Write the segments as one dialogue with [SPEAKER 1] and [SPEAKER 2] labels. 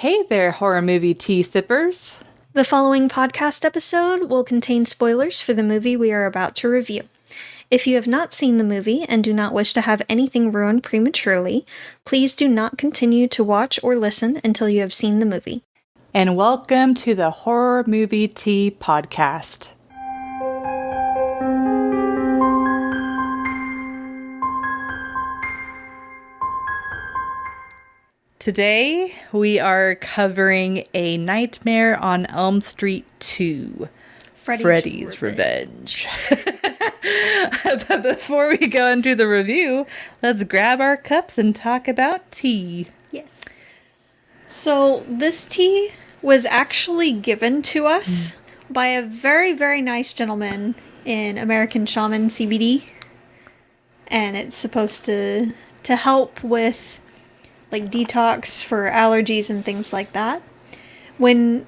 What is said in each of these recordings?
[SPEAKER 1] Hey there, horror movie tea sippers.
[SPEAKER 2] The following podcast episode will contain spoilers for the movie we are about to review. If you have not seen the movie and do not wish to have anything ruined prematurely, please do not continue to watch or listen until you have seen the movie.
[SPEAKER 1] And welcome to the Horror Movie Tea Podcast. Today, we are covering A Nightmare on Elm Street 2, Freddy's Revenge. But before we go into the review, let's grab our cups and talk about tea.
[SPEAKER 2] Yes. So, this tea was actually given to us by a very, very nice gentleman in American Shaman CBD. And it's supposed to help with like detox for allergies and things like that. When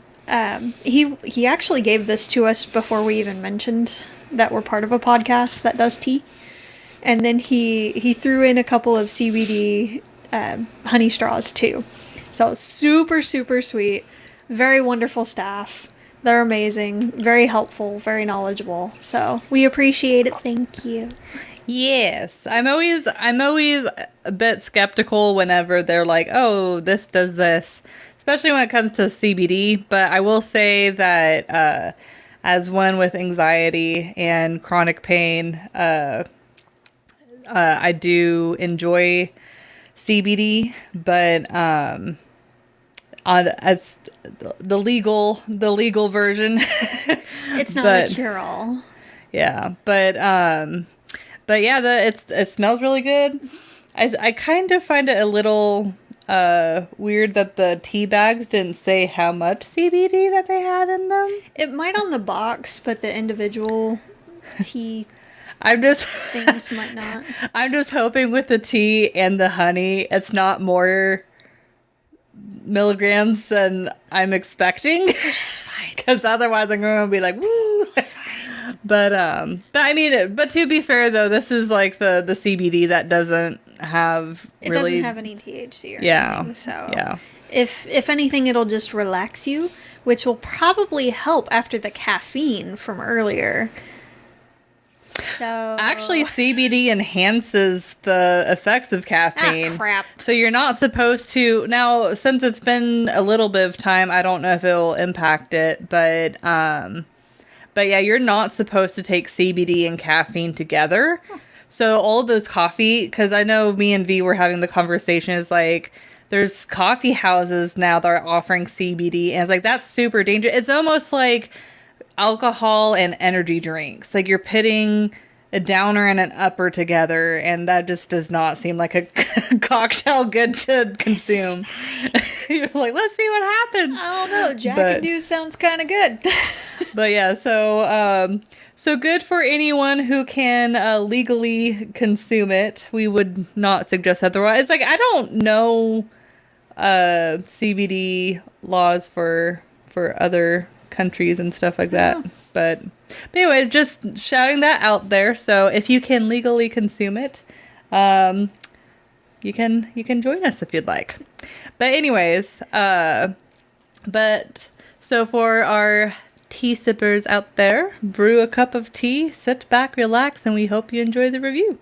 [SPEAKER 2] he actually gave this to us before we even mentioned that we're part of a podcast that does tea, and then he threw in a couple of CBD honey straws too. So super sweet, very wonderful staff. They're amazing, very helpful, very knowledgeable. So we appreciate it. Thank you.
[SPEAKER 1] Yes, I'm always a bit skeptical whenever they're like, "Oh, this does this," especially when it comes to CBD. But I will say that as one with anxiety and chronic pain, I do enjoy CBD, but as the legal version,
[SPEAKER 2] it's not a cure-all.
[SPEAKER 1] Yeah, but yeah, it smells really good. I kind of find it a little weird that the tea bags didn't say how much CBD that they had in them.
[SPEAKER 2] It might on the box, but the individual tea things might not.
[SPEAKER 1] I'm just hoping with the tea and the honey, it's not more milligrams than I'm expecting.
[SPEAKER 2] Which is fine.
[SPEAKER 1] Because otherwise I'm going to be like, woo! But I mean, but to be fair though, this is like the CBD that doesn't have
[SPEAKER 2] doesn't have any THC or anything. So
[SPEAKER 1] yeah.
[SPEAKER 2] If anything, it'll just relax you, which will probably help after the caffeine from earlier. So
[SPEAKER 1] actually, CBD enhances the effects of caffeine.
[SPEAKER 2] Ah, crap.
[SPEAKER 1] So you're not supposed to now. Since it's been a little bit of time, I don't know if it'll impact it, but yeah, you're not supposed to take CBD and caffeine together. So all of those coffee, because I know me and V were having the conversation, is like, there's coffee houses now that are offering CBD, and it's like, that's super dangerous. It's almost like alcohol and energy drinks. Like you're pitting a downer and an upper together, and that just does not seem like a cocktail good to consume. You're like, let's see what happens.
[SPEAKER 2] I don't know. Jack and Do sounds kind of good.
[SPEAKER 1] But yeah, so good for anyone who can legally consume it. We would not suggest otherwise. Like, I don't know CBD laws for other countries and stuff like that. But anyway, just shouting that out there. So if you can legally consume it, you can join us if you'd like. But anyways, so for our tea sippers out there, brew a cup of tea, sit back, relax, and we hope you enjoy the review.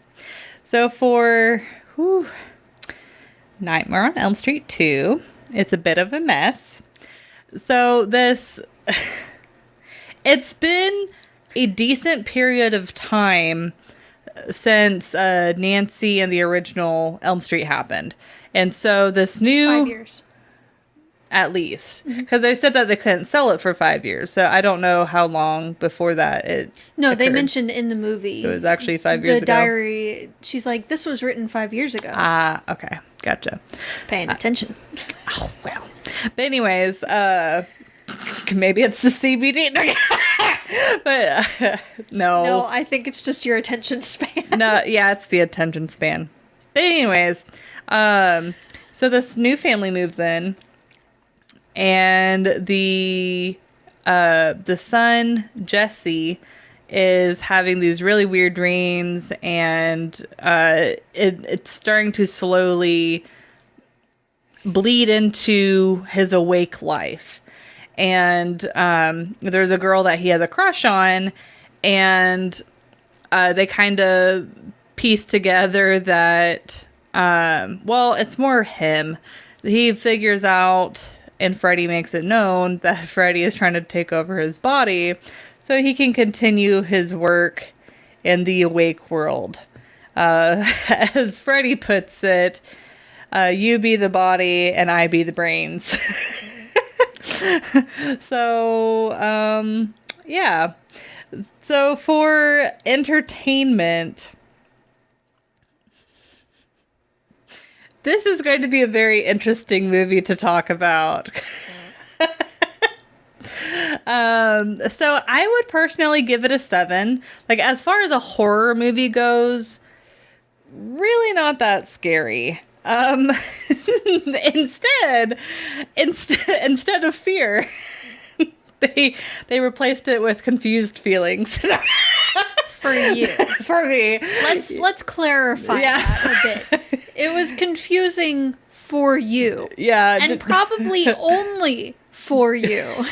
[SPEAKER 1] So for Nightmare on Elm Street 2, it's a bit of a mess. So it's been a decent period of time since Nancy and the original Elm Street happened. And so this new
[SPEAKER 2] 5 years.
[SPEAKER 1] At least. Because they said that they couldn't sell it for 5 years. So I don't know how long before that it
[SPEAKER 2] No,
[SPEAKER 1] occurred.
[SPEAKER 2] they mentioned in the movie.
[SPEAKER 1] It was actually 5 years ago.
[SPEAKER 2] The diary, she's like, this was written 5 years ago.
[SPEAKER 1] Okay. Gotcha.
[SPEAKER 2] Paying attention.
[SPEAKER 1] Oh, well. But anyways, maybe it's the CBD. But no.
[SPEAKER 2] No, I think it's just your attention span.
[SPEAKER 1] No, yeah, it's the attention span. But anyways, so this new family moves in, and the son, Jesse, is having these really weird dreams, and it's starting to slowly bleed into his awake life. And there's a girl that he has a crush on, and they kind of piece together that, well, it's more him. He figures out, and Freddy makes it known, that Freddy is trying to take over his body so he can continue his work in the awake world. As Freddy puts it, you be the body and I be the brains. So, yeah. So for entertainment, this is going to be a very interesting movie to talk about. So I would personally give it a 7. Like, as far as a horror movie goes, really not that scary. Instead of fear, they replaced it with confused feelings.
[SPEAKER 2] For you.
[SPEAKER 1] For me.
[SPEAKER 2] Let's clarify that a bit. It was confusing for you.
[SPEAKER 1] Yeah.
[SPEAKER 2] And probably only for you.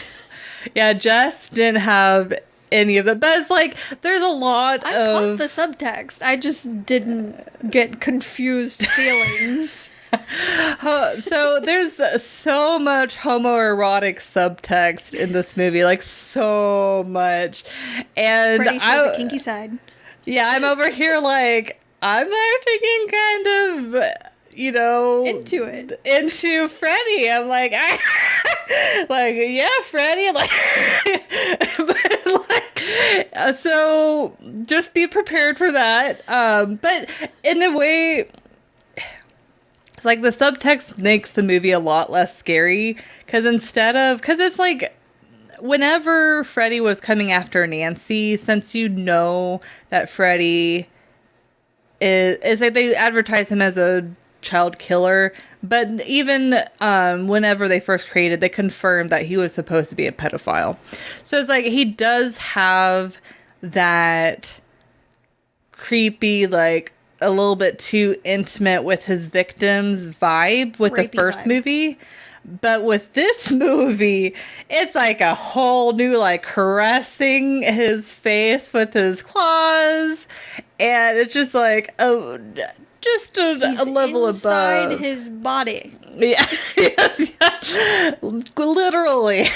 [SPEAKER 1] Yeah, Jess didn't have any of it. But it's like, there's a lot
[SPEAKER 2] I
[SPEAKER 1] of...
[SPEAKER 2] caught the subtext. I just didn't get confused feelings.
[SPEAKER 1] So there's so much homoerotic subtext in this movie. Like, so much. And
[SPEAKER 2] Freddy shows a kinky side.
[SPEAKER 1] Yeah, I'm over here like, I'm actually getting kind of...
[SPEAKER 2] into it.
[SPEAKER 1] Into Freddy. I'm like, like, yeah, Freddy. Like, but like, so just be prepared for that. But in a way, like, the subtext makes the movie a lot less scary because it's like, whenever Freddy was coming after Nancy, since that Freddy is like, they advertise him as a child killer, but even whenever they first created, they confirmed that he was supposed to be a pedophile. So it's like, he does have that creepy, like, a little bit too intimate with his victims vibe with
[SPEAKER 2] Rapey
[SPEAKER 1] the first
[SPEAKER 2] vibe.
[SPEAKER 1] movie. But with this movie, it's like a whole new, like, caressing his face with his claws, and it's just like a level
[SPEAKER 2] inside
[SPEAKER 1] above
[SPEAKER 2] his body.
[SPEAKER 1] Yeah, yes, yeah. Literally,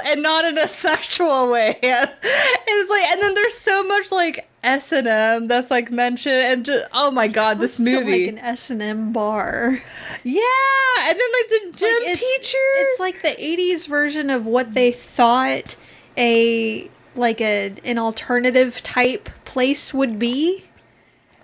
[SPEAKER 1] and not in a sexual way. It's like, and then there's so much like S&M that's like mentioned, and just, oh my god, this
[SPEAKER 2] Goes to,
[SPEAKER 1] movie,
[SPEAKER 2] like, an S&M bar.
[SPEAKER 1] yeah, and then like the gym teacher.
[SPEAKER 2] It's like the 80s version of what they thought an alternative type place would be.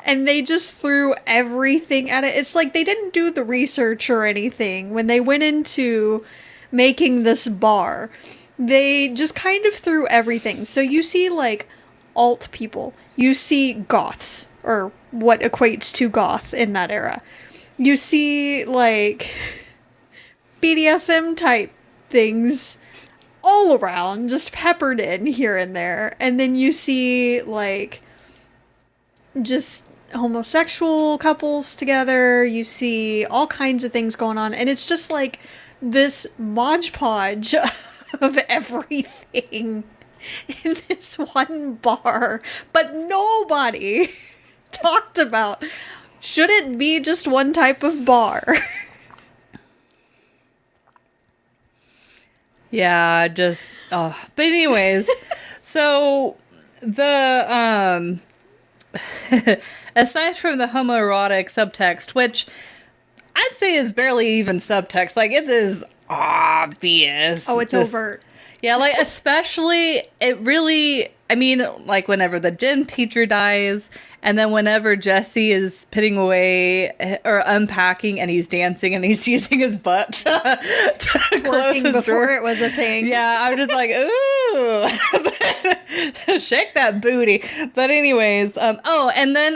[SPEAKER 2] And they just threw everything at it. It's like they didn't do the research or anything when they went into making this bar. They just kind of threw everything. So you see, like, alt people. You see goths, or what equates to goth in that era. You see, like, BDSM type things all around, just peppered in here and there. And then you see, like, just homosexual couples together. You see all kinds of things going on, and it's just like this Mod Podge of everything in this one bar. But nobody talked about, should it be just one type of bar?
[SPEAKER 1] Yeah, just but anyways, so the aside from the homoerotic subtext, which I'd say is barely even subtext, like, it is obvious.
[SPEAKER 2] Oh, it's overt.
[SPEAKER 1] Yeah, like, especially, it really, I mean, like, whenever the gym teacher dies, and then whenever Jesse is putting away or unpacking and he's dancing and he's using his butt to
[SPEAKER 2] Working
[SPEAKER 1] his
[SPEAKER 2] before
[SPEAKER 1] door.
[SPEAKER 2] it was a thing.
[SPEAKER 1] Yeah, I'm just like, ooh, shake that booty. But anyways, oh, and then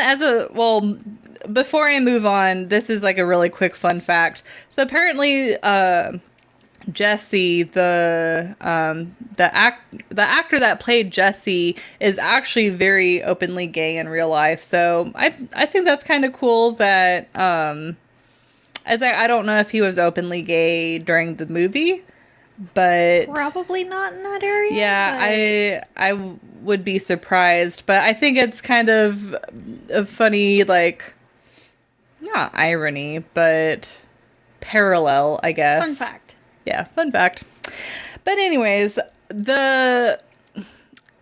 [SPEAKER 1] before I move on, this is like a really quick fun fact. So apparently, Jesse, the actor that played Jesse, is actually very openly gay in real life. So I think that's kind of cool that As I don't know if he was openly gay during the movie, but
[SPEAKER 2] Probably not in that area.
[SPEAKER 1] yeah, I would be surprised, but I think it's kind of a funny, like, not irony, but parallel, I guess.
[SPEAKER 2] Fun fact.
[SPEAKER 1] Yeah, fun fact. But anyways,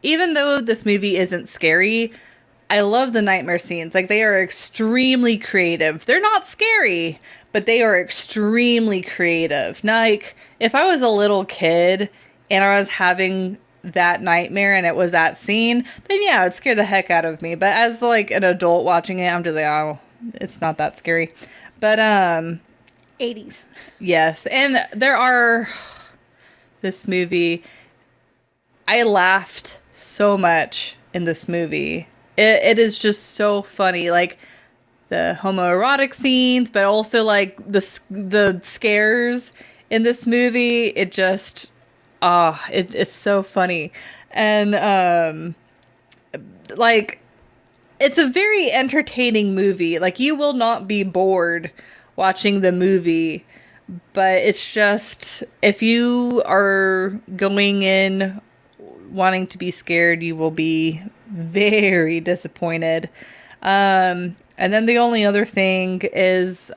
[SPEAKER 1] even though this movie isn't scary, I love the nightmare scenes. Like, they are extremely creative. They're not scary, but they are extremely creative. Now, like, if I was a little kid and I was having that nightmare and it was that scene, then yeah, it would scare the heck out of me. But as like an adult watching it, I'm just like, oh, it's not that scary. But
[SPEAKER 2] 80s.
[SPEAKER 1] yes, and this movie, I laughed so much in this movie. It is just so funny, like the homoerotic scenes, but also like the scares in this movie. It just it's so funny, and like it's a very entertaining movie. Like, you will not be bored watching the movie, but it's just, if you are going in wanting to be scared, you will be very disappointed. And then the only other thing is,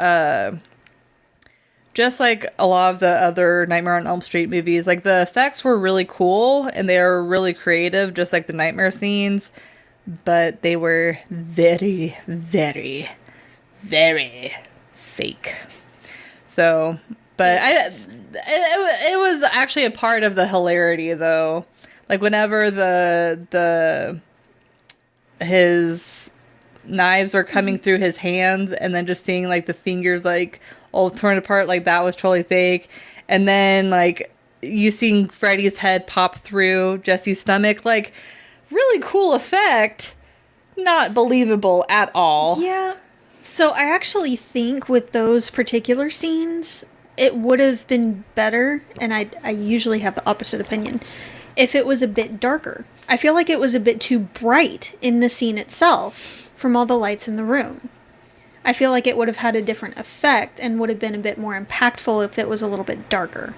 [SPEAKER 1] just like a lot of the other Nightmare on Elm Street movies, like, the effects were really cool and they were really creative, just like the nightmare scenes, but they were very, very, very fake. So, but
[SPEAKER 2] Yes.
[SPEAKER 1] it was actually a part of the hilarity, though. Like, whenever his knives are coming through his hands, and then just seeing like the fingers like all torn apart, like that was totally fake. And then like you seeing Freddy's head pop through Jesse's stomach, like, really cool effect, not believable at all.
[SPEAKER 2] Yeah. So I actually think with those particular scenes, it would have been better, and I usually have the opposite opinion, if it was a bit darker. I feel like it was a bit too bright in the scene itself from all the lights in the room. I feel like it would have had a different effect and would have been a bit more impactful if it was a little bit darker.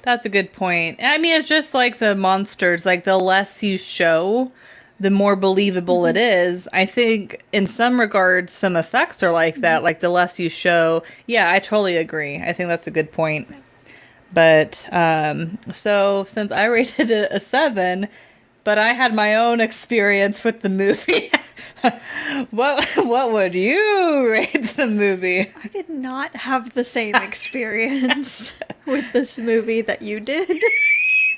[SPEAKER 1] That's a good point. I mean, it's just like the monsters, like, the less you show, the more believable it is. I think in some regards, some effects are like that. Like, the less you show. Yeah, I totally agree. I think that's a good point. But, so since I rated it a 7, but I had my own experience with the movie, what would you rate the movie?
[SPEAKER 2] I did not have the same experience with this movie that you did.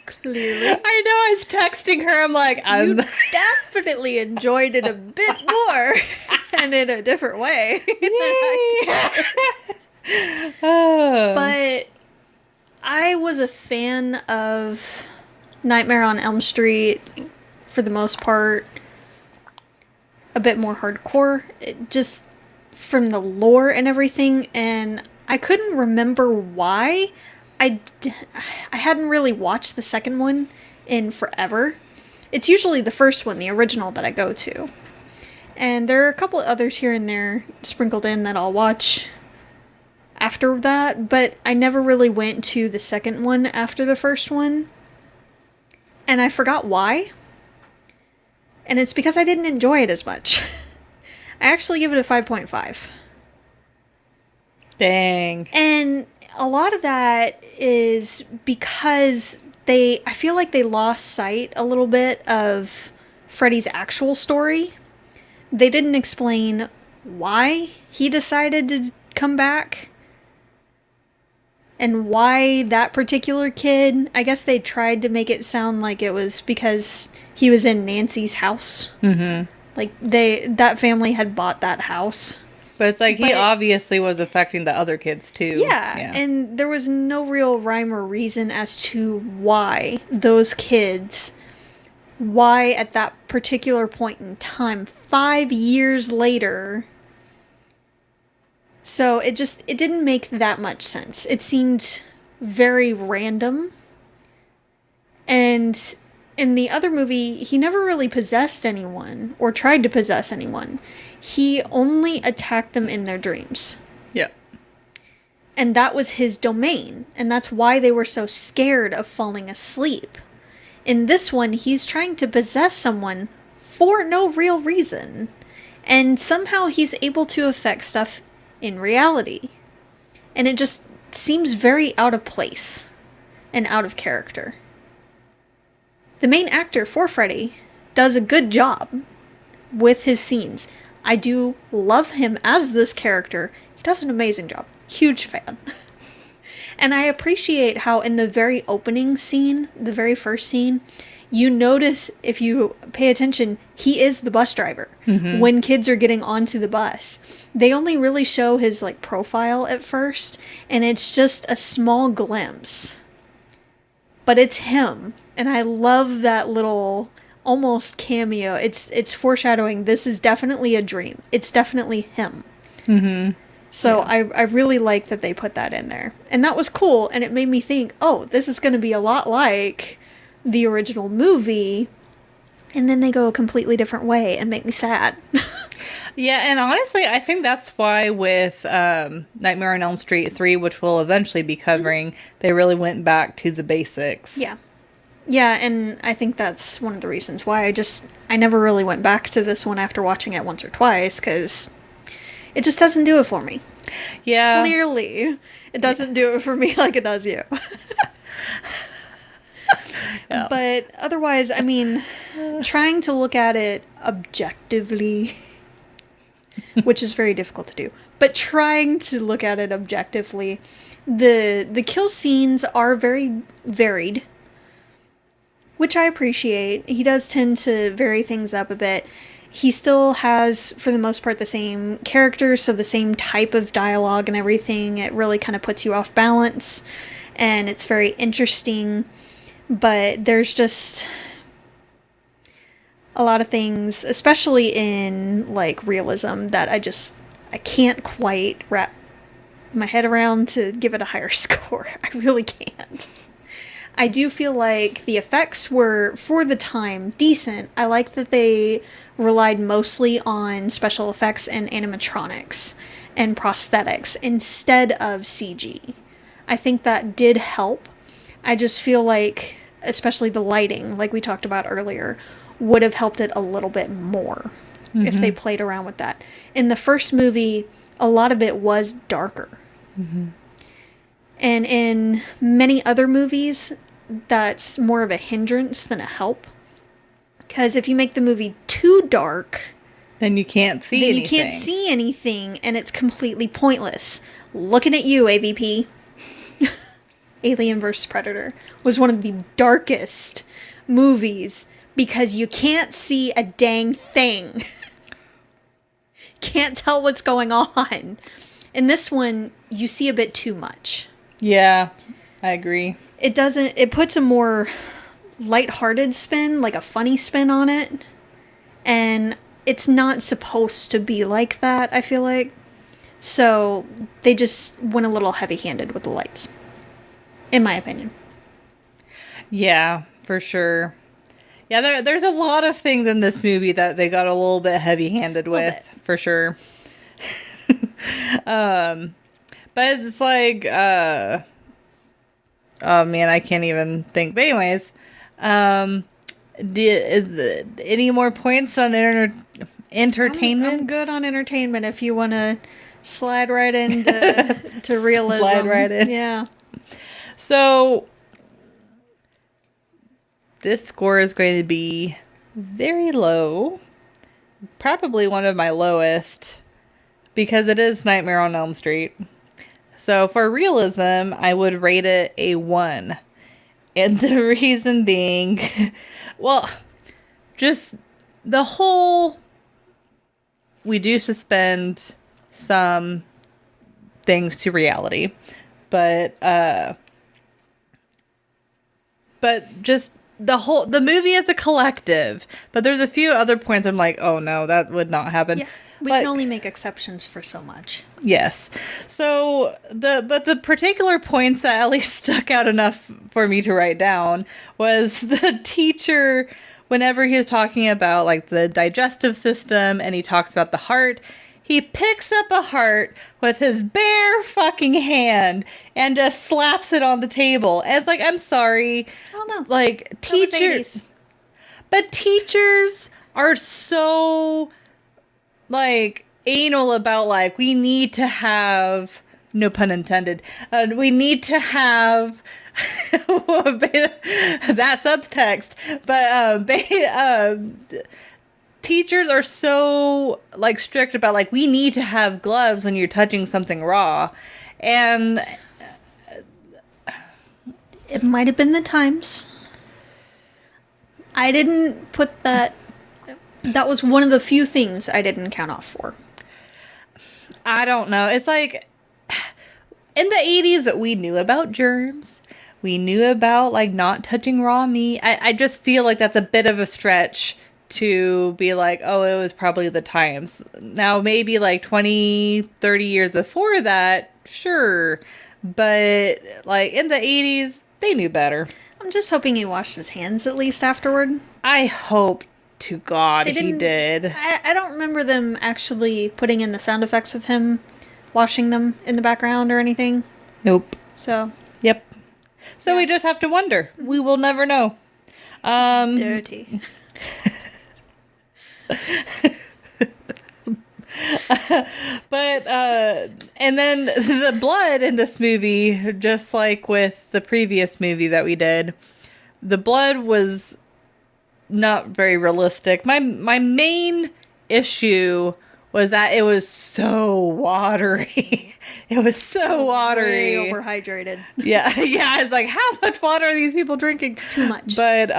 [SPEAKER 2] Clearly.
[SPEAKER 1] I know, I was texting her, I'm like,
[SPEAKER 2] You definitely enjoyed it a bit more and in a different way than I did.
[SPEAKER 1] Oh.
[SPEAKER 2] But I was a fan of Nightmare on Elm Street for the most part. A bit more hardcore, just from the lore and everything, and I couldn't remember why. I hadn't really watched the second one in forever. It's usually the first one, the original, that I go to. And there are a couple of others here and there sprinkled in that I'll watch after that, but I never really went to the second one after the first one. And I forgot why. And it's because I didn't enjoy it as much. I actually give it a 5.5.
[SPEAKER 1] Dang.
[SPEAKER 2] And a lot of that is because I feel like they lost sight a little bit of Freddy's actual story. They didn't explain why he decided to come back. And why that particular kid, I guess they tried to make it sound like it was because he was in Nancy's house.
[SPEAKER 1] Mm-hmm.
[SPEAKER 2] Like, that family had bought that house.
[SPEAKER 1] But it's like, he obviously was affecting the other kids too.
[SPEAKER 2] Yeah, and there was no real rhyme or reason as to why those kids, why at that particular point in time, 5 years later. So it didn't make that much sense. It seemed very random. And in the other movie, he never really possessed anyone or tried to possess anyone. He only attacked them in their dreams.
[SPEAKER 1] Yeah.
[SPEAKER 2] And that was his domain. And that's why they were so scared of falling asleep. In this one, he's trying to possess someone for no real reason. And somehow he's able to affect stuff in reality. And it just seems very out of place and out of character. The main actor for Freddy does a good job with his scenes. I do love him as this character. He does an amazing job. Huge fan. And I appreciate how in the very opening scene, the very first scene, you notice, if you pay attention, he is the bus driver. When kids are getting onto the bus, they only really show his like profile at first, and it's just a small glimpse. But it's him, and I love that little almost cameo. It's foreshadowing this is definitely a dream. It's definitely him. So I really like that they put that in there. And that was cool, and it made me think, oh, this is going to be a lot like the original movie, and then they go a completely different way and make me sad.
[SPEAKER 1] Yeah, and honestly, I think that's why with Nightmare on Elm Street 3, which we'll eventually be covering, they really went back to the basics.
[SPEAKER 2] Yeah. Yeah, and I think that's one of the reasons why I never really went back to this one after watching it once or twice, because it just doesn't do it for me.
[SPEAKER 1] Yeah.
[SPEAKER 2] Clearly, it doesn't do it for me like it does you.
[SPEAKER 1] Yeah.
[SPEAKER 2] But otherwise, I mean, trying to look at it objectively, which is very difficult to do, but trying to look at it objectively, the kill scenes are very varied, which I appreciate. He does tend to vary things up a bit. He still has, for the most part, the same characters, so the same type of dialogue and everything. It really kind of puts you off balance, and it's very interesting. But there's just a lot of things, especially in like realism, that I can't quite wrap my head around to give it a higher score. I really can't. I do feel like the effects were, for the time, decent. I like that they relied mostly on special effects and animatronics and prosthetics instead of CG. I think that did help. I just feel like, especially the lighting, like we talked about earlier, would have helped it a little bit more if they played around with that. In the first movie, a lot of it was darker. And in many other movies, that's more of a hindrance than a help. Because if you make the movie too dark,
[SPEAKER 1] then you can't see anything.
[SPEAKER 2] You can't see anything, and it's completely pointless. Looking at you, AVP. Alien vs. Predator was one of the darkest movies because you can't see a dang thing. Can't tell what's going on. In this one, you see a bit too much.
[SPEAKER 1] Yeah, I agree.
[SPEAKER 2] It puts a more lighthearted spin, like a funny spin on it. And it's not supposed to be like that, I feel like. So they just went a little heavy-handed with the lights. In my opinion.
[SPEAKER 1] Yeah, for sure. Yeah, there's a lot of things in this movie that they got a little bit heavy-handed with, for sure. But it's like, oh man, I can't even think. But anyways, any more points on entertainment?
[SPEAKER 2] I'm good on entertainment if you want to slide right into to realism.
[SPEAKER 1] Slide right in.
[SPEAKER 2] Yeah.
[SPEAKER 1] So, this score is going to be very low. Probably one of my lowest. Because it is Nightmare on Elm Street. So, for realism, I would rate it a 1. And the reason being, well, just the whole... We do suspend some things to reality. But just the movie is a collective. But there's a few other points I'm like, oh no, that would not happen.
[SPEAKER 2] Yeah, we can only make exceptions for so much.
[SPEAKER 1] Yes. So the particular points that at least stuck out enough for me to write down was the teacher, whenever he was talking about like the digestive system and he talks about the heart, he picks up a heart with his bare fucking hand and just slaps it on the table. And it's like, I'm sorry.
[SPEAKER 2] Oh no.
[SPEAKER 1] Like,
[SPEAKER 2] That was
[SPEAKER 1] teachers.
[SPEAKER 2] 80s.
[SPEAKER 1] But teachers are so, like, anal about, like, we need to have, no pun intended, we need to have that subtext. But teachers are so, like, strict about, like, we need to have gloves when you're touching something raw. And
[SPEAKER 2] It might have been the times. I didn't put that. That was one of the few things I didn't count off for.
[SPEAKER 1] I don't know. It's like, in the 80s, we knew about germs. We knew about, like, not touching raw meat. I just feel like that's a bit of a stretch to be like, oh, it was probably the times. Now, maybe, like, 20, 30 years before that, sure. But, like, in the 80s, they knew better.
[SPEAKER 2] I'm just hoping he washed his hands at least afterward.
[SPEAKER 1] I hope to God he did.
[SPEAKER 2] I don't remember them actually putting in the sound effects of him washing them in the background or anything.
[SPEAKER 1] Nope.
[SPEAKER 2] So.
[SPEAKER 1] Yep. So
[SPEAKER 2] Yeah.
[SPEAKER 1] we just have to wonder. We will never know.
[SPEAKER 2] Dirty.
[SPEAKER 1] But and then the blood in this movie, just like with the previous movie that we did, the blood was not very realistic. My main issue was that it was so watery. It was so watery.
[SPEAKER 2] Very overhydrated.
[SPEAKER 1] Yeah. It's like, how much water are these people drinking?
[SPEAKER 2] Too much.
[SPEAKER 1] But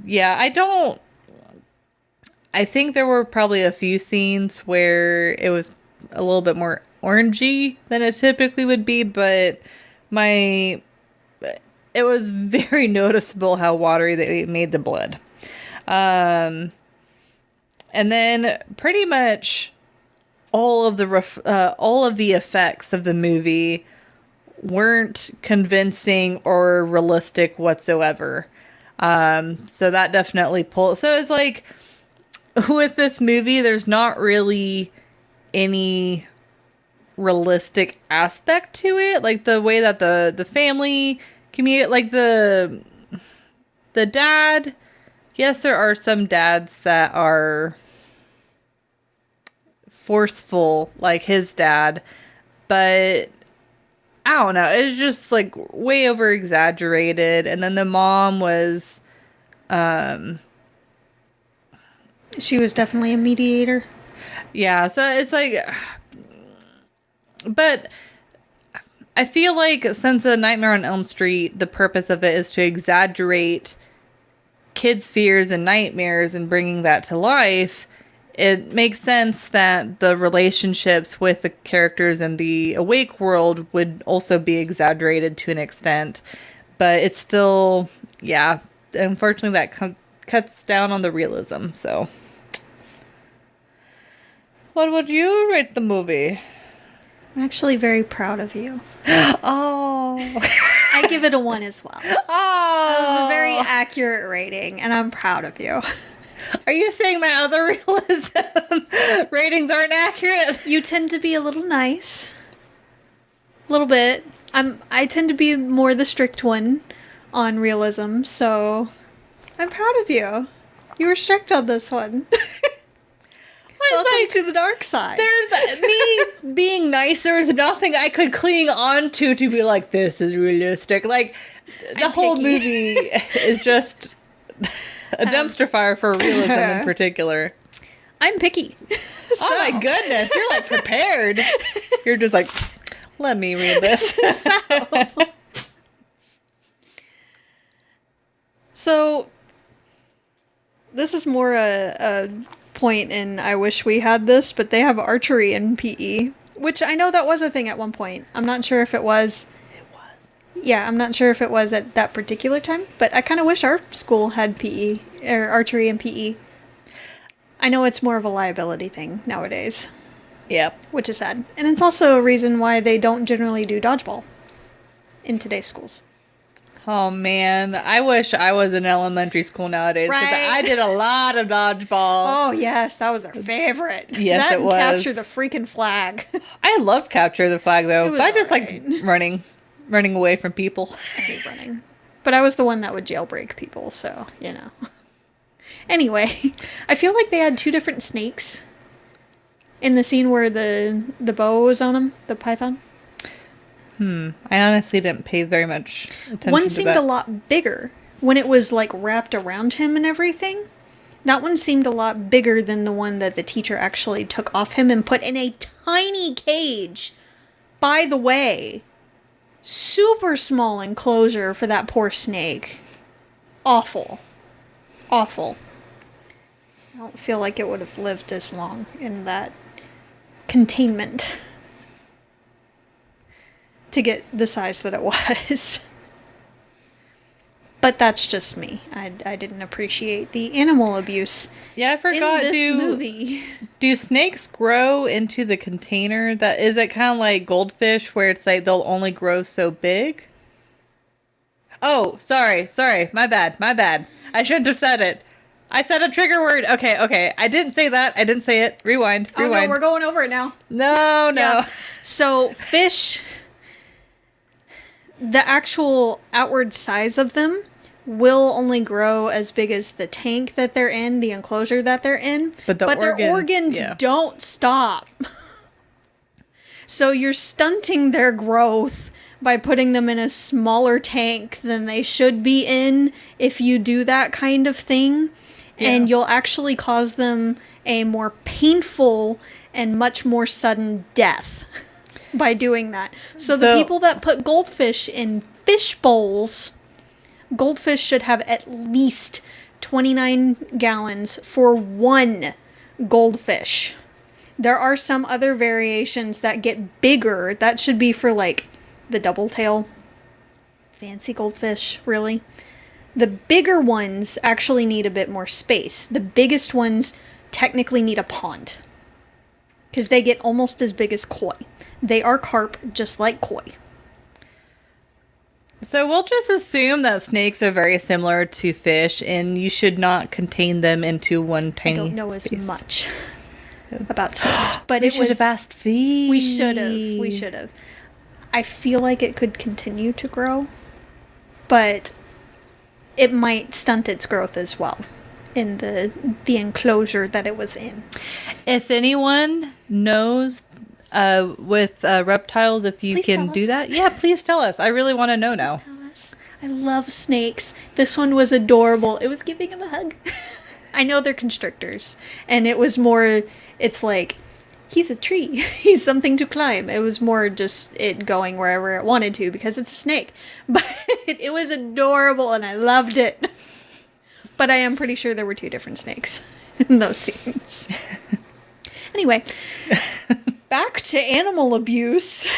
[SPEAKER 1] yeah, I think there were probably a few scenes where it was a little bit more orangey than it typically would be, but it was very noticeable how watery they made the blood. And then pretty much all of the effects of the movie weren't convincing or realistic whatsoever. So that definitely pulled. So it's like, with this movie, there's not really any realistic aspect to it. Like, the way that the family community, like, the dad, yes, there are some dads that are forceful, like his dad, but I don't know, it's just, like, way over exaggerated. And then the mom was
[SPEAKER 2] She was definitely a mediator.
[SPEAKER 1] yeah, so it's like, but I feel like since the Nightmare on Elm Street, the purpose of it is to exaggerate kids' fears and nightmares and bringing that to life. It makes sense that the relationships with the characters in the awake world would also be exaggerated to an extent, but it's still, yeah, unfortunately that cuts down on the realism. So, what would you rate the movie?
[SPEAKER 2] I'm actually very proud of you.
[SPEAKER 1] Oh.
[SPEAKER 2] I give it a 1 as well. That
[SPEAKER 1] Oh.
[SPEAKER 2] was a very accurate rating, and I'm proud of you.
[SPEAKER 1] Are you saying my other realism ratings aren't accurate?
[SPEAKER 2] You tend to be a little nice. A little bit. I tend to be more the strict one on realism, so I'm proud of you. You were strict on this one. Welcome to the dark side.
[SPEAKER 1] There's me being nice. There was nothing I could cling on to be like, this is realistic. Like, the
[SPEAKER 2] I'm
[SPEAKER 1] whole
[SPEAKER 2] picky.
[SPEAKER 1] movie is just a dumpster fire for realism in particular.
[SPEAKER 2] I'm picky.
[SPEAKER 1] Oh my goodness, you're like prepared. You're just like, let me read this.
[SPEAKER 2] So, this is more a point in I wish we had this, but they have archery in PE, which I know that was a thing at one point. I'm not sure if it was.
[SPEAKER 1] It was.
[SPEAKER 2] Yeah, I'm not sure if it was at that particular time, but I kind of wish our school had PE, or archery and PE. I know it's more of a liability thing nowadays,
[SPEAKER 1] Yep.
[SPEAKER 2] which is sad. And it's also a reason why they don't generally do dodgeball in today's schools.
[SPEAKER 1] Oh man, I wish I was in elementary school nowadays because
[SPEAKER 2] Right?
[SPEAKER 1] I did a lot of dodgeball.
[SPEAKER 2] Oh, yes, that was their favorite.
[SPEAKER 1] Yes,
[SPEAKER 2] that
[SPEAKER 1] it
[SPEAKER 2] and
[SPEAKER 1] was.
[SPEAKER 2] capture the freaking flag.
[SPEAKER 1] I love capture the flag though,
[SPEAKER 2] It was
[SPEAKER 1] but I just
[SPEAKER 2] alright.
[SPEAKER 1] like running away from people.
[SPEAKER 2] I hate running. But I was the one that would jailbreak people, so, you know. Anyway, I feel like they had two different snakes in the scene where the boa was on him, the python.
[SPEAKER 1] I honestly didn't pay very much attention
[SPEAKER 2] One
[SPEAKER 1] to
[SPEAKER 2] seemed
[SPEAKER 1] that.
[SPEAKER 2] a lot bigger when it was like wrapped around him and everything. That one seemed a lot bigger than the one that the teacher actually took off him and put in a tiny cage. By the way, super small enclosure for that poor snake. Awful. Awful. I don't feel like it would have lived as long in that containment to get the size that it was. But that's just me. I didn't appreciate the animal abuse
[SPEAKER 1] Yeah, I forgot.
[SPEAKER 2] in this movie.
[SPEAKER 1] Do snakes grow into the container? That is it kind of like goldfish where it's like they'll only grow so big? Oh, sorry. My bad. I shouldn't have said it. I said a trigger word. Okay. I didn't say that. I didn't say it. Rewind.
[SPEAKER 2] Oh no, we're going over it now.
[SPEAKER 1] No.
[SPEAKER 2] Yeah. So fish, the actual outward size of them will only grow as big as the tank that they're in, the enclosure that they're in.
[SPEAKER 1] But
[SPEAKER 2] their organs
[SPEAKER 1] yeah.
[SPEAKER 2] don't stop. So you're stunting their growth by putting them in a smaller tank than they should be in if you do that kind of thing.
[SPEAKER 1] Yeah.
[SPEAKER 2] And you'll actually cause them a more painful and much more sudden death by doing that. So the people that put goldfish in fish bowls, goldfish should have at least 29 gallons for one goldfish. There are some other variations that get bigger. That should be for like the double tail fancy goldfish, really. The bigger ones actually need a bit more space. The biggest ones technically need a pond because they get almost as big as koi. They are carp just like koi.
[SPEAKER 1] So we'll just assume that snakes are very similar to fish and you should not contain them into one tiny
[SPEAKER 2] I don't know
[SPEAKER 1] space.
[SPEAKER 2] as much about snakes, but
[SPEAKER 1] We should have asked Fee.
[SPEAKER 2] We should have. I feel like it could continue to grow, but it might stunt its growth as well in the enclosure that it was in.
[SPEAKER 1] If anyone knows with reptiles, if you
[SPEAKER 2] Please
[SPEAKER 1] can
[SPEAKER 2] tell
[SPEAKER 1] do
[SPEAKER 2] us.
[SPEAKER 1] that, yeah, please tell us. I really want to know now.
[SPEAKER 2] Tell us. I love snakes. This one was adorable. It was giving him a hug. I know they're constrictors, and it was more, it's like, he's a tree. He's something to climb. It was more just it going wherever it wanted to because it's a snake. But it was adorable, and I loved it. But I am pretty sure there were two different snakes in those scenes. Anyway, back to animal abuse.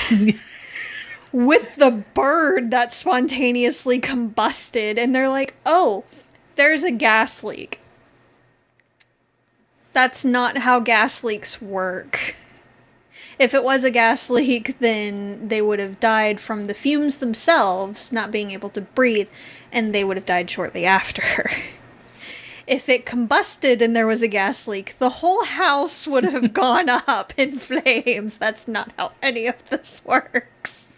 [SPEAKER 2] With the bird that spontaneously combusted, and they're like, oh, there's a gas leak. That's not how gas leaks work. If it was a gas leak, then they would have died from the fumes themselves, not being able to breathe, and they would have died shortly after. If it combusted and there was a gas leak, the whole house would have gone up in flames. That's not how any of this works.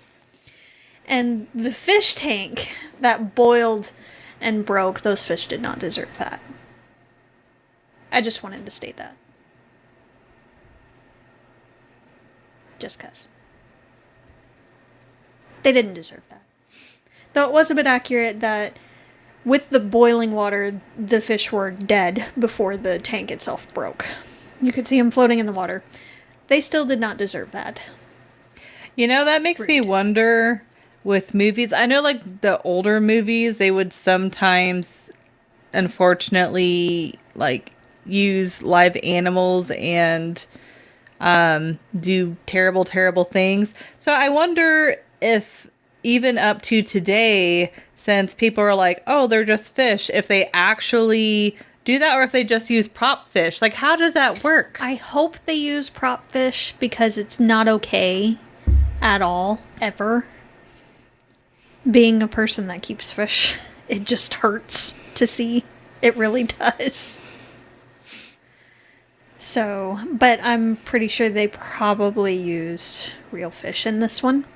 [SPEAKER 2] And the fish tank that boiled and broke, those fish did not deserve that. I just wanted to state that. Just 'cause. They didn't deserve that. Though it was a bit accurate that with the boiling water, the fish were dead before the tank itself broke. You could see them floating in the water. They still did not deserve that.
[SPEAKER 1] You know, that makes me wonder with movies. I know, like, the older movies, they would sometimes, unfortunately, like, use live animals and do terrible, terrible things. So I wonder if even up to today, since people are like, oh, they're just fish, if they actually do that or if they just use prop fish. Like, how does that work?
[SPEAKER 2] I hope they use prop fish because it's not okay at all, ever. Being a person that keeps fish, it just hurts to see. It really does. So, but I'm pretty sure they probably used real fish in this one.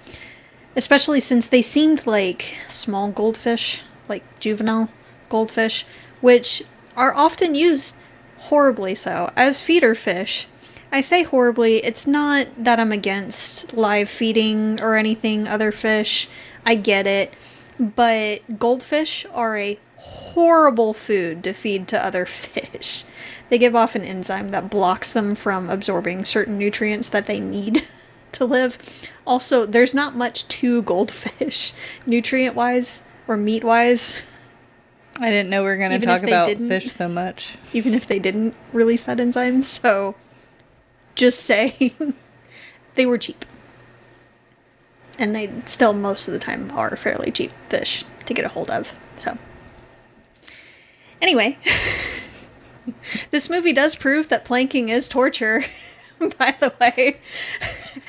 [SPEAKER 2] Especially since they seemed like small goldfish, like juvenile goldfish, which are often used horribly so as feeder fish. I say horribly, it's not that I'm against live feeding or anything other fish. I get it. But goldfish are a horrible food to feed to other fish. They give off an enzyme that blocks them from absorbing certain nutrients that they need to live. Also, there's not much to goldfish, nutrient-wise or meat-wise.
[SPEAKER 1] I didn't know we were going to talk about fish so much.
[SPEAKER 2] Even if they didn't release that enzyme, so just saying. They were cheap. And they still, most of the time, are fairly cheap fish to get a hold of. So, anyway, this movie does prove that planking is torture. By the way,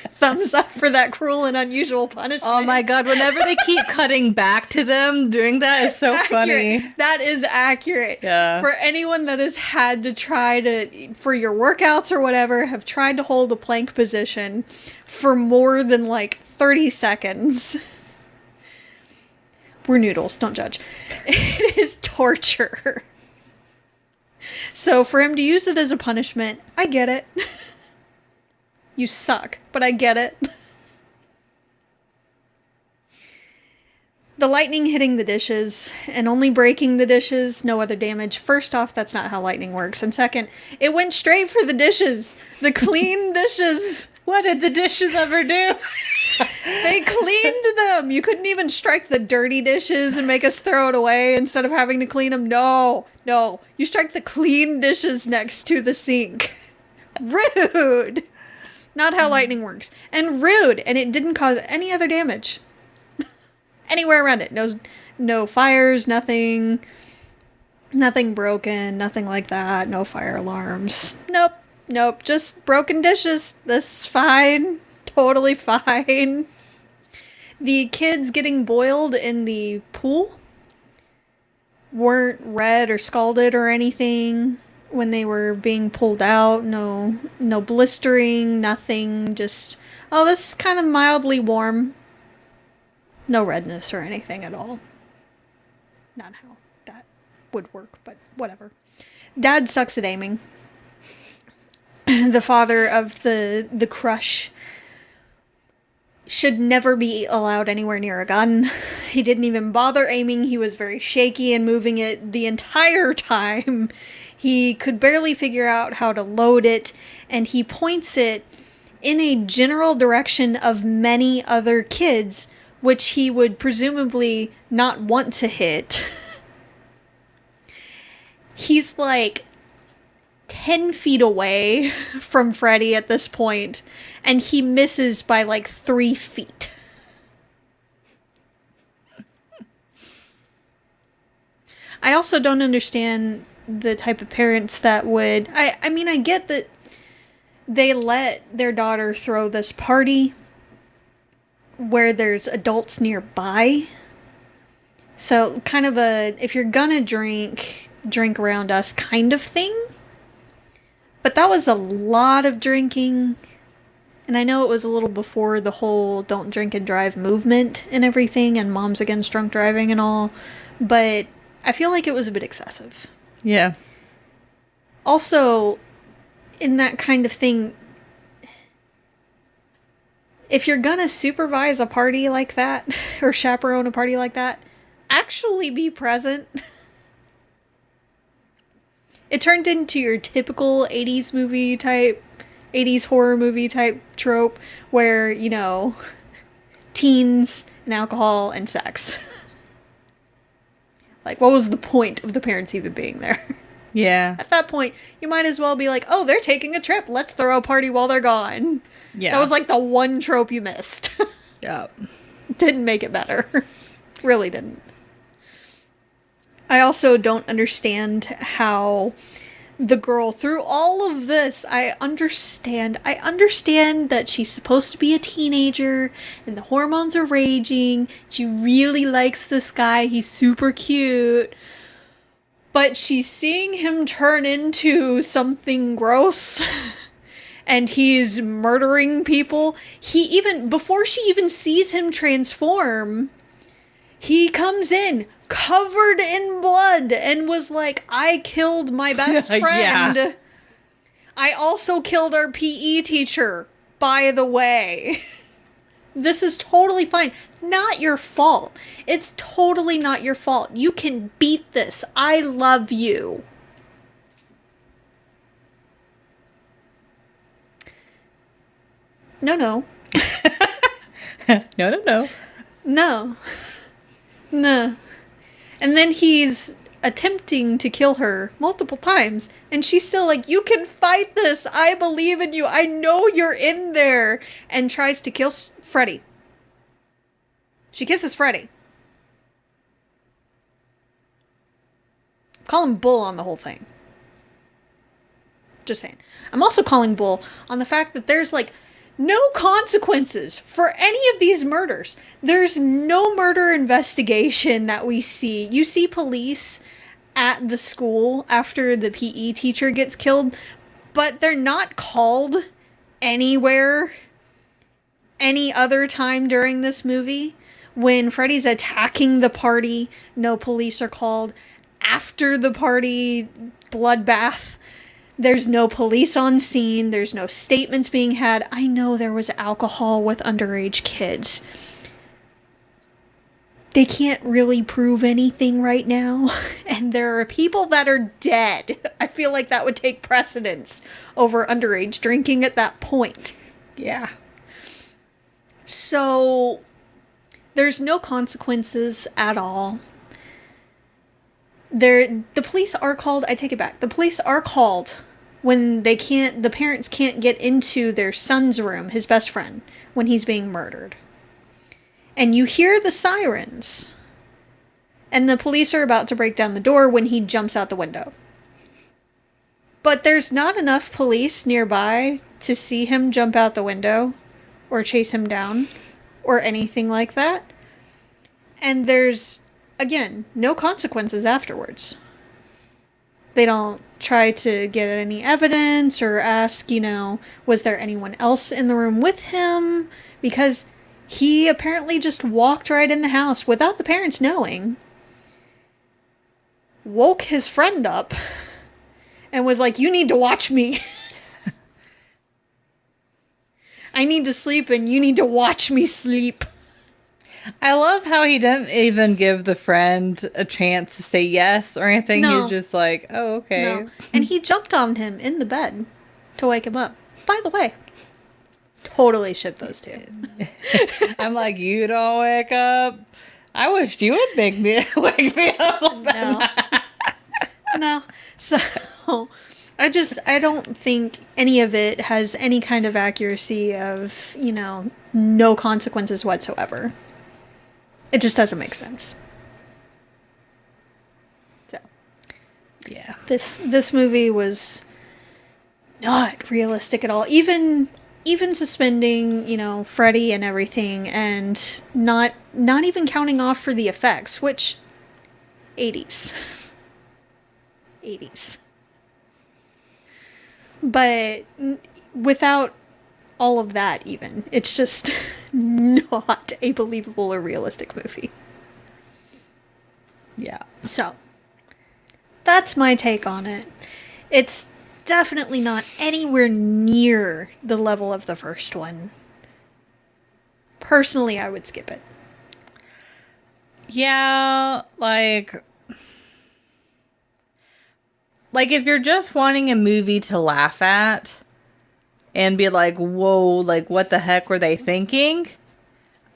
[SPEAKER 2] thumbs up for that cruel and unusual punishment.
[SPEAKER 1] Oh my god, whenever they keep cutting back to them doing that is so
[SPEAKER 2] accurate.
[SPEAKER 1] funny.
[SPEAKER 2] That is accurate.
[SPEAKER 1] Yeah.
[SPEAKER 2] For anyone that has had to try to, for your workouts or whatever, have tried to hold a plank position for more than like 30 seconds. We're noodles, don't judge. It is torture. So for him to use it as a punishment, I get it. You suck, but I get it. The lightning hitting the dishes and only breaking the dishes, no other damage. First off, that's not how lightning works. And second, it went straight for the dishes. The clean dishes.
[SPEAKER 1] What did the dishes ever do?
[SPEAKER 2] They cleaned them. You couldn't even strike the dirty dishes and make us throw it away instead of having to clean them. No. You strike the clean dishes next to the sink. Rude. Not how lightning works. And rude. And it didn't cause any other damage. Anywhere around it. No fires, nothing broken, nothing like that. No fire alarms. Nope. Just broken dishes. This is fine. Totally fine. The kids getting boiled in the pool weren't red or scalded or anything when they were being pulled out. No blistering, nothing. Just, oh, this is kind of mildly warm. No redness or anything at all. Not how that would work, but whatever. Dad sucks at aiming. The father of the crush should never be allowed anywhere near a gun. He didn't even bother aiming. He was very shaky and moving it the entire time. He could barely figure out how to load it, and he points it in a general direction of many other kids, which he would presumably not want to hit. He's like 10 feet away from Freddy at this point, and he misses by like 3 feet. I also don't understand the type of parents that would... I mean, I get that they let their daughter throw this party where there's adults nearby. So kind of a, if you're gonna drink around us kind of thing. But that was a lot of drinking. And I know it was a little before the whole don't drink and drive movement and everything, and moms against drunk driving and all. But I feel like it was a bit excessive.
[SPEAKER 1] Yeah.
[SPEAKER 2] Also, in that kind of thing, if you're gonna supervise a party like that, or chaperone a party like that, actually be present. It turned into your typical 80s movie type, 80s horror movie type trope, where, you know, teens and alcohol and sex. Like, what was the point of the parents even being there?
[SPEAKER 1] Yeah.
[SPEAKER 2] At that point, you might as well be like, oh, they're taking a trip. Let's throw a party while they're gone.
[SPEAKER 1] Yeah.
[SPEAKER 2] That was like the one trope you missed.
[SPEAKER 1] Yep.
[SPEAKER 2] Didn't make it better. Really didn't. I also don't understand how the girl through all of this. I understand. I understand that she's supposed to be a teenager and the hormones are raging. She really likes this guy. He's super cute. But she's seeing him turn into something gross. And he's murdering people. Before she even sees him transform, he comes in covered in blood and was like, I killed my best friend. Yeah. I also killed our PE teacher, by the way. This is totally fine. Not your fault. It's totally not your fault. You can beat this. I love you. No.
[SPEAKER 1] No.
[SPEAKER 2] No. No. And then he's attempting to kill her multiple times. And she's still like, you can fight this. I believe in you. I know you're in there. And tries to kill Freddy. She kisses Freddy. Call him bull on the whole thing. Just saying. I'm also calling bull on the fact that there's like no consequences for any of these murders. There's no murder investigation that we see. You see police at the school after the PE teacher gets killed, but they're not called anywhere any other time during this movie. When Freddy's attacking the party, no police are called. After the party bloodbath, there's no police on scene. There's no statements being had. I know there was alcohol with underage kids. They can't really prove anything right now. And there are people that are dead. I feel like that would take precedence over underage drinking at that point.
[SPEAKER 1] Yeah.
[SPEAKER 2] So there's no consequences at all. The police are called. I take it back. The police are called when the parents can't get into their son's room, his best friend, when he's being murdered. And you hear the sirens. And the police are about to break down the door when he jumps out the window. But there's not enough police nearby to see him jump out the window or chase him down or anything like that. And there's, again, no consequences afterwards. They don't try to get any evidence or ask, was there anyone else in the room with him? Because he apparently just walked right in the house without the parents knowing. Woke his friend up and was like, you need to watch me. I need to sleep and you need to watch me sleep.
[SPEAKER 1] I love how he didn't even give the friend a chance to say yes or anything.
[SPEAKER 2] No.
[SPEAKER 1] He's just like, oh, okay.
[SPEAKER 2] No. And he jumped on him in the bed to wake him up. By the way, totally ship those two.
[SPEAKER 1] I'm like, you don't wake up? I wish you would wake me up like that.
[SPEAKER 2] No. So, I don't think any of it has any kind of accuracy of, no consequences whatsoever. It just doesn't make sense. So,
[SPEAKER 1] yeah.
[SPEAKER 2] This movie was not realistic at all. Even suspending, Freddy and everything, and not even counting off for the effects, which 80s. But without all of that, even, it's just not a believable or realistic movie.
[SPEAKER 1] Yeah.
[SPEAKER 2] So, that's my take on it. It's definitely not anywhere near the level of the first one. Personally, I would skip it.
[SPEAKER 1] Yeah, like if you're just wanting a movie to laugh at and be like, whoa, like what the heck were they thinking?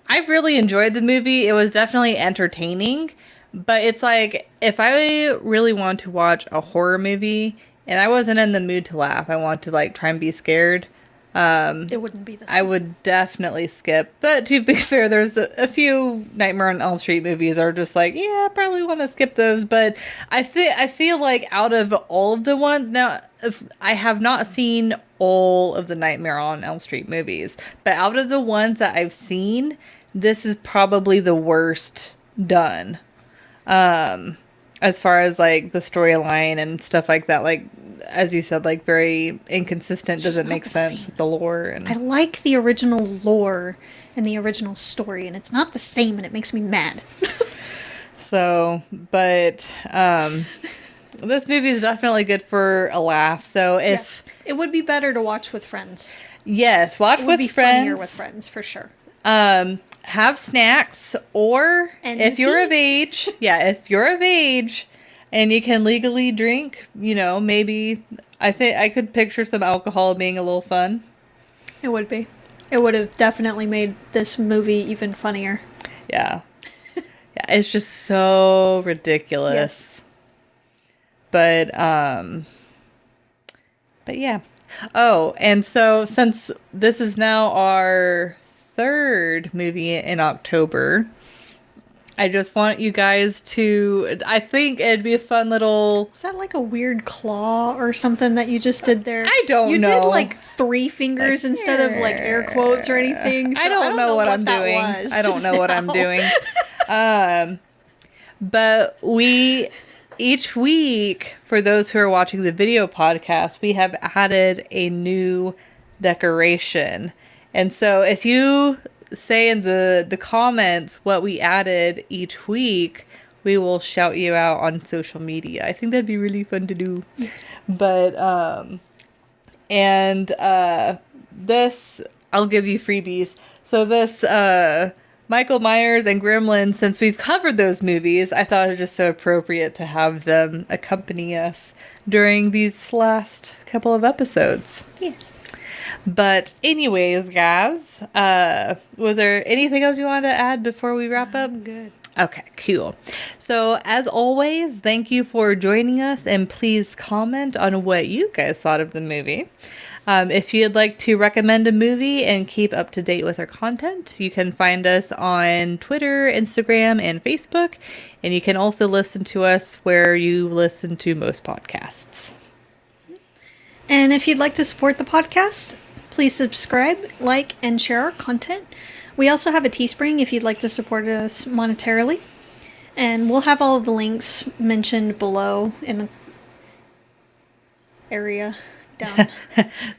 [SPEAKER 1] I really enjoyed the movie. It was definitely entertaining, but it's like, if I really want to watch a horror movie and I wasn't in the mood to laugh, I want to like try and be scared,
[SPEAKER 2] It wouldn't be this
[SPEAKER 1] I
[SPEAKER 2] one.
[SPEAKER 1] would definitely skip. But to be fair, there's a few Nightmare on Elm Street movies are just like, yeah, I probably want to skip those. But I feel like out of all of the ones now, I have not seen all of the Nightmare on Elm Street movies, but out of the ones that I've seen, this is probably the worst done. As far as like the storyline and stuff like that, like as you said, like very inconsistent,
[SPEAKER 2] It's just
[SPEAKER 1] doesn't
[SPEAKER 2] not
[SPEAKER 1] make
[SPEAKER 2] the
[SPEAKER 1] sense
[SPEAKER 2] same.
[SPEAKER 1] with the lore and
[SPEAKER 2] I like the original lore and the original story, and it's not the same, and it makes me mad.
[SPEAKER 1] so. But this movie is definitely good for a laugh. So if
[SPEAKER 2] It would be better to watch with friends.
[SPEAKER 1] yes, watch
[SPEAKER 2] It would
[SPEAKER 1] with
[SPEAKER 2] be
[SPEAKER 1] friends.
[SPEAKER 2] funnier with friends, for sure.
[SPEAKER 1] Have snacks, or
[SPEAKER 2] And
[SPEAKER 1] if you're
[SPEAKER 2] tea.
[SPEAKER 1] of age, if you're of age and you can legally drink, maybe I think I could picture some alcohol being a little fun.
[SPEAKER 2] It would be. It would have definitely made this movie even funnier.
[SPEAKER 1] Yeah. Yeah, it's just so ridiculous.
[SPEAKER 2] Yes.
[SPEAKER 1] But yeah. Oh, and so since this is now our third movie in October, I just want you guys to, I think it'd be a fun little,
[SPEAKER 2] Is that like a weird claw or something that you just did there?
[SPEAKER 1] I don't
[SPEAKER 2] you
[SPEAKER 1] know.
[SPEAKER 2] You did like 3 fingers instead of like air quotes or anything. So
[SPEAKER 1] I don't know what I'm
[SPEAKER 2] that
[SPEAKER 1] doing.
[SPEAKER 2] was
[SPEAKER 1] I don't
[SPEAKER 2] just
[SPEAKER 1] know what I'm
[SPEAKER 2] now.
[SPEAKER 1] doing. But each week, for those who are watching the video podcast, we have added a new decoration. And so if you say in the comments what we added each week, we will shout you out on social media. I think that'd be really fun to do.
[SPEAKER 2] Yes.
[SPEAKER 1] But, this, I'll give you freebies. So this, Michael Myers and Gremlins, since we've covered those movies, I thought it was just so appropriate to have them accompany us during these last couple of episodes.
[SPEAKER 2] Yes.
[SPEAKER 1] But anyways, guys, was there anything else you wanted to add before we wrap up?
[SPEAKER 2] I'm good.
[SPEAKER 1] Okay, cool. So as always, thank you for joining us, and please comment on what you guys thought of the movie. If you'd like to recommend a movie and keep up to date with our content, you can find us on Twitter, Instagram, and Facebook. And you can also listen to us where you listen to most podcasts.
[SPEAKER 2] And if you'd like to support the podcast, please subscribe, like, and share our content. We also have a Teespring if you'd like to support us monetarily. And we'll have all of the links mentioned below in the area down.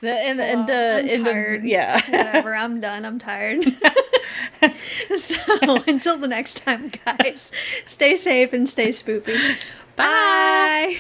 [SPEAKER 1] I'm
[SPEAKER 2] tired.
[SPEAKER 1] Yeah.
[SPEAKER 2] Whatever, I'm done. I'm tired. So until the next time, guys, stay safe and stay spoopy. Bye.